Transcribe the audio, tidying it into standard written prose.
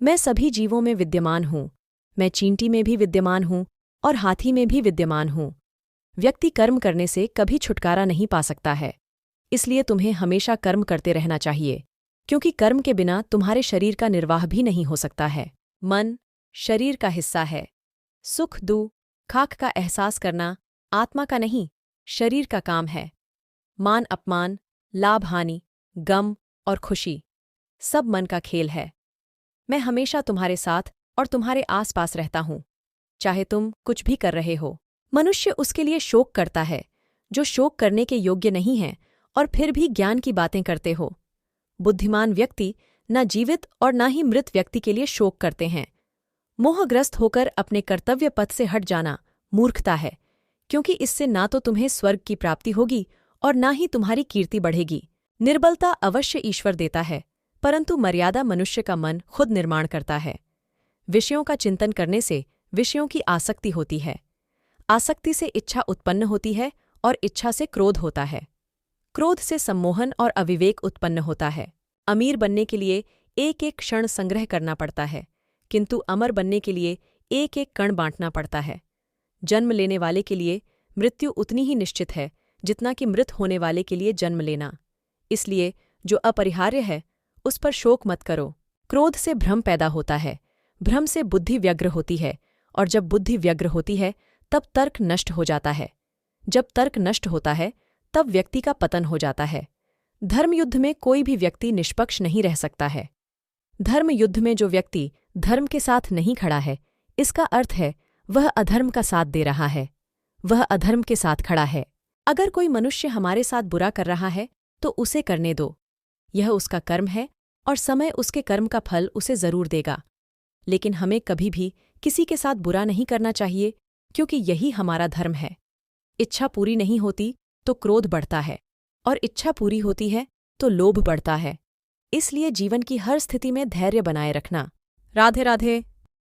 मैं सभी जीवों में विद्यमान हूँ। मैं चींटी में भी विद्यमान हूँ और हाथी में भी विद्यमान हूँ। व्यक्ति कर्म करने से कभी छुटकारा नहीं पा सकता है, इसलिए तुम्हें हमेशा कर्म करते रहना चाहिए, क्योंकि कर्म के बिना तुम्हारे शरीर का निर्वाह भी नहीं हो सकता है। मन शरीर का हिस्सा है। सुख दुख खाक का एहसास करना आत्मा का नहीं, शरीर का काम है। मान अपमान, लाभ हानि, गम और खुशी सब मन का खेल है। मैं हमेशा तुम्हारे साथ और तुम्हारे आसपास रहता हूँ, चाहे तुम कुछ भी कर रहे हो। मनुष्य उसके लिए शोक करता है जो शोक करने के योग्य नहीं है और फिर भी ज्ञान की बातें करते हो। बुद्धिमान व्यक्ति न जीवित और न ही मृत व्यक्ति के लिए शोक करते हैं। मोहग्रस्त होकर अपने कर्तव्य पथ से हट जाना मूर्खता है, क्योंकि इससे ना तो तुम्हें स्वर्ग की प्राप्ति होगी और ना ही तुम्हारी कीर्ति बढ़ेगी। निर्बलता अवश्य ईश्वर देता है, परंतु मर्यादा मनुष्य का मन खुद निर्माण करता है। विषयों का चिंतन करने से विषयों की आसक्ति होती है। आसक्ति से इच्छा उत्पन्न होती है और इच्छा से क्रोध होता है। क्रोध से सम्मोहन और अविवेक उत्पन्न होता है। अमीर बनने के लिए एक एक क्षण संग्रह करना पड़ता है, किंतु अमर बनने के लिए एक एक कण बांटना पड़ता है। जन्म लेने वाले के लिए मृत्यु उतनी ही निश्चित है जितना कि मृत होने वाले के लिए जन्म लेना। इसलिए जो अपरिहार्य है उस पर शोक मत करो। क्रोध से भ्रम पैदा होता है, भ्रम से बुद्धि व्यग्र होती है, और जब बुद्धि व्यग्र होती है तब तर्क नष्ट हो जाता है। जब तर्क नष्ट होता है तब व्यक्ति का पतन हो जाता है। धर्म युद्ध में कोई भी व्यक्ति निष्पक्ष नहीं रह सकता है। धर्म युद्ध में जो व्यक्ति धर्म के साथ नहीं खड़ा है, इसका अर्थ है वह अधर्म का साथ दे रहा है, वह अधर्म के साथ खड़ा है। अगर कोई मनुष्य हमारे साथ बुरा कर रहा है तो उसे करने दो, यह उसका कर्म है और समय उसके कर्म का फल उसे जरूर देगा। लेकिन हमें कभी भी किसी के साथ बुरा नहीं करना चाहिए, क्योंकि यही हमारा धर्म है। इच्छा पूरी नहीं होती तो क्रोध बढ़ता है, और इच्छा पूरी होती है तो लोभ बढ़ता है। इसलिए जीवन की हर स्थिति में धैर्य बनाए रखना। राधे राधे।